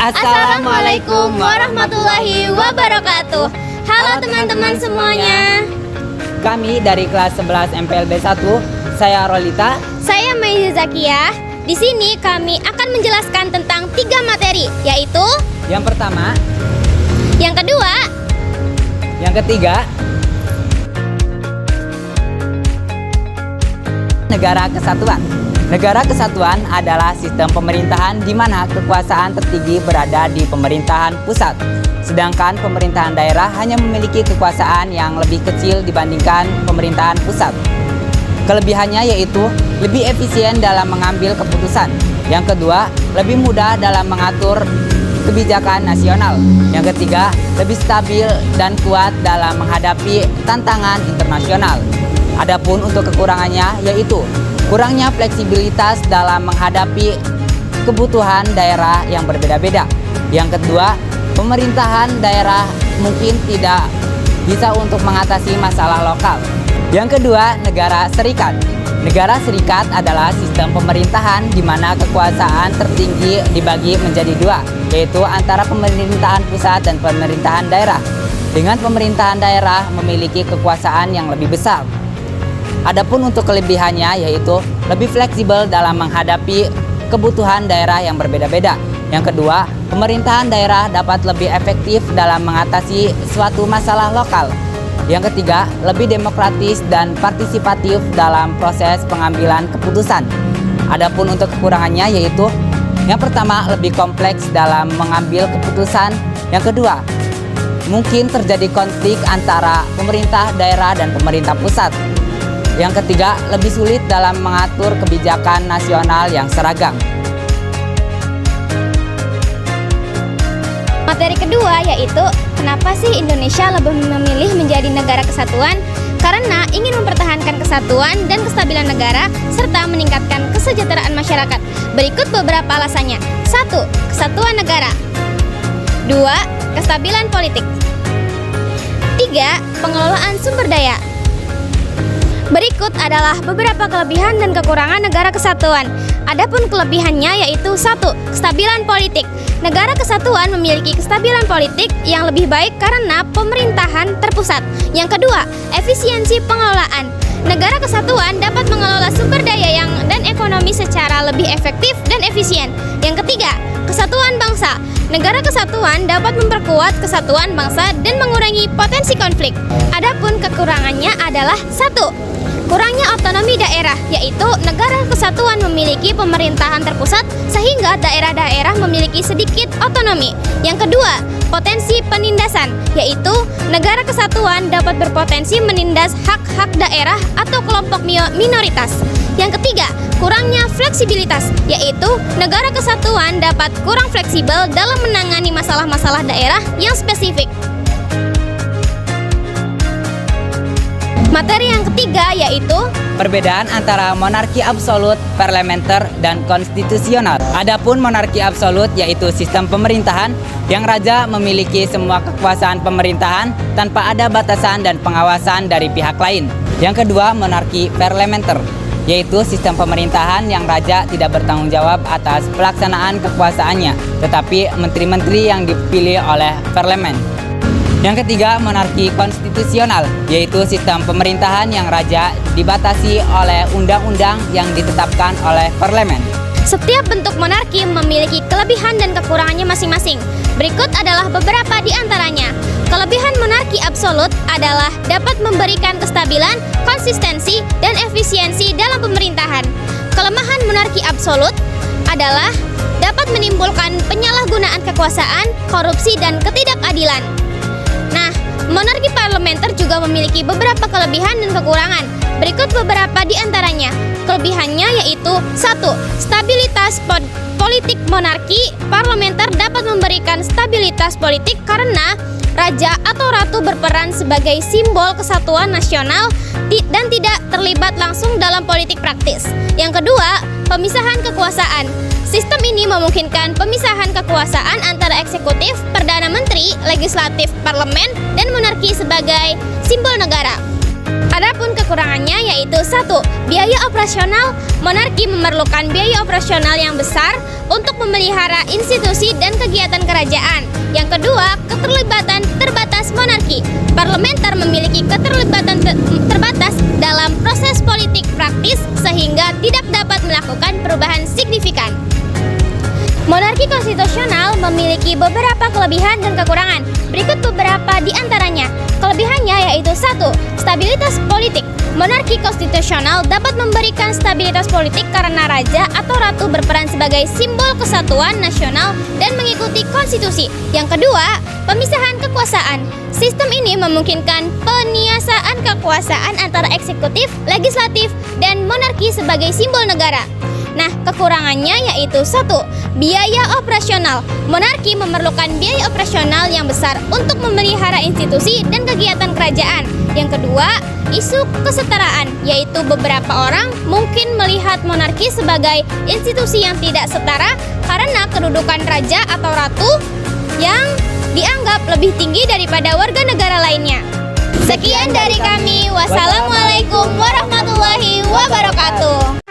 Assalamualaikum warahmatullahi wabarakatuh. Halo teman-teman semuanya. Kami dari kelas 11 MPLB 1, saya Rolita. Saya Maiza Zakia. Di sini kami akan menjelaskan tentang 3 materi, yaitu Yang pertama, yang kedua, yang ketiga, negara kesatuan. Negara kesatuan adalah sistem pemerintahan di mana kekuasaan tertinggi berada di pemerintahan pusat, sedangkan pemerintahan daerah hanya memiliki kekuasaan yang lebih kecil dibandingkan pemerintahan pusat. Kelebihannya yaitu lebih efisien dalam mengambil keputusan. Yang kedua, lebih mudah dalam mengatur kebijakan nasional. Yang ketiga, lebih stabil dan kuat dalam menghadapi tantangan internasional. Adapun untuk kekurangannya yaitu kurangnya fleksibilitas dalam menghadapi kebutuhan daerah yang berbeda-beda. Yang kedua, pemerintahan daerah mungkin tidak bisa untuk mengatasi masalah lokal. Yang kedua, negara serikat. Negara serikat adalah sistem pemerintahan di mana kekuasaan tertinggi dibagi menjadi 2, yaitu antara pemerintahan pusat dan pemerintahan daerah. Dengan pemerintahan daerah memiliki kekuasaan yang lebih besar. Adapun untuk kelebihannya yaitu lebih fleksibel dalam menghadapi kebutuhan daerah yang berbeda-beda. Yang kedua, pemerintahan daerah dapat lebih efektif dalam mengatasi suatu masalah lokal. Yang ketiga, lebih demokratis dan partisipatif dalam proses pengambilan keputusan. Adapun untuk kekurangannya yaitu yang pertama, lebih kompleks dalam mengambil keputusan. Yang kedua, mungkin terjadi konflik antara pemerintah daerah dan pemerintah pusat. Yang ketiga, lebih sulit dalam mengatur kebijakan nasional yang seragam. materi kedua yaitu kenapa sih Indonesia lebih memilih menjadi negara kesatuan? Karena ingin mempertahankan kesatuan dan kestabilan negara serta meningkatkan kesejahteraan masyarakat. Berikut beberapa alasannya. 1. Kesatuan negara. 2. Kestabilan politik. 3. Pengelolaan sumber daya. Berikut adalah beberapa kelebihan dan kekurangan negara kesatuan. Adapun kelebihannya yaitu 1. Kestabilan politik. Negara kesatuan memiliki kestabilan politik yang lebih baik karena pemerintahan terpusat. Yang kedua, efisiensi pengelolaan. Negara kesatuan dapat mengelola sumber daya dan ekonomi secara lebih efektif dan efisien. Yang ketiga, kesatuan bangsa. Negara kesatuan dapat memperkuat kesatuan bangsa dan mengurangi potensi konflik. Adapun kekurangannya adalah 1. Kurangnya otonomi daerah, yaitu negara kesatuan memiliki pemerintahan terpusat sehingga daerah-daerah memiliki sedikit otonomi. Yang kedua, potensi penindasan, yaitu negara kesatuan dapat berpotensi menindas hak-hak daerah atau kelompok minoritas. Yang ketiga, kurangnya fleksibilitas, yaitu negara kesatuan dapat kurang fleksibel dalam menangani masalah-masalah daerah yang spesifik. Materi yang ketiga yaitu perbedaan antara monarki absolut, parlementer, dan konstitusional. Adapun monarki absolut yaitu sistem pemerintahan yang raja memiliki semua kekuasaan pemerintahan tanpa ada batasan dan pengawasan dari pihak lain. Yang kedua, monarki parlementer yaitu sistem pemerintahan yang raja tidak bertanggung jawab atas pelaksanaan kekuasaannya, tetapi menteri-menteri yang dipilih oleh parlemen. Yang ketiga, monarki konstitusional, yaitu sistem pemerintahan yang raja dibatasi oleh undang-undang yang ditetapkan oleh parlemen. Setiap bentuk monarki memiliki kelebihan dan kekurangannya masing-masing. Berikut adalah beberapa di antaranya. Kelebihan monarki absolut adalah dapat memberikan kestabilan, konsistensi, dan efisiensi dalam pemerintahan. Kelemahan monarki absolut adalah dapat menimbulkan penyalahgunaan kekuasaan, korupsi, dan ketidakadilan. Nah, monarki parlementer juga memiliki beberapa kelebihan dan kekurangan. Berikut beberapa di antaranya. Kelebihannya yaitu 1. Stabilitas politik. Monarki parlementer dapat memberikan stabilitas politik karena raja atau ratu berperan sebagai simbol kesatuan nasional dan tidak terlibat langsung dalam politik praktis. Yang kedua, pemisahan kekuasaan. Sistem ini memungkinkan pemisahan kekuasaan antara eksekutif, perdana menteri, legislatif, parlemen, dan monarki sebagai simbol negara. Adapun kekurangannya yaitu 1. Biaya operasional. Monarki memerlukan biaya operasional yang besar untuk memelihara institusi dan kegiatan kerajaan. Yang kedua, keterlibatan terbatas monarki. Parlementer memiliki keterlibatan terbatas dalam proses politik praktis sehingga tidak dapat melakukan perubahan signifikan. Monarki konstitusional memiliki beberapa kelebihan dan kekurangan. Berikut beberapa di antaranya. Kelebihannya yaitu 1. Stabilitas politik. Monarki konstitusional dapat memberikan stabilitas politik karena raja atau ratu berperan sebagai simbol kesatuan nasional dan mengikuti konstitusi. Yang kedua, pemisahan kekuasaan. Sistem ini memungkinkan peniasaan kekuasaan antara eksekutif, legislatif, dan monarki sebagai simbol negara. Nah, kekurangannya yaitu 1. Biaya operasional. Monarki memerlukan biaya operasional yang besar untuk memelihara institusi dan kegiatan kerajaan. Yang kedua, isu kesetaraan, yaitu beberapa orang mungkin melihat monarki sebagai institusi yang tidak setara karena kedudukan raja atau ratu yang dianggap lebih tinggi daripada warga negara lainnya. Sekian dari kami. Wassalamualaikum warahmatullahi wabarakatuh.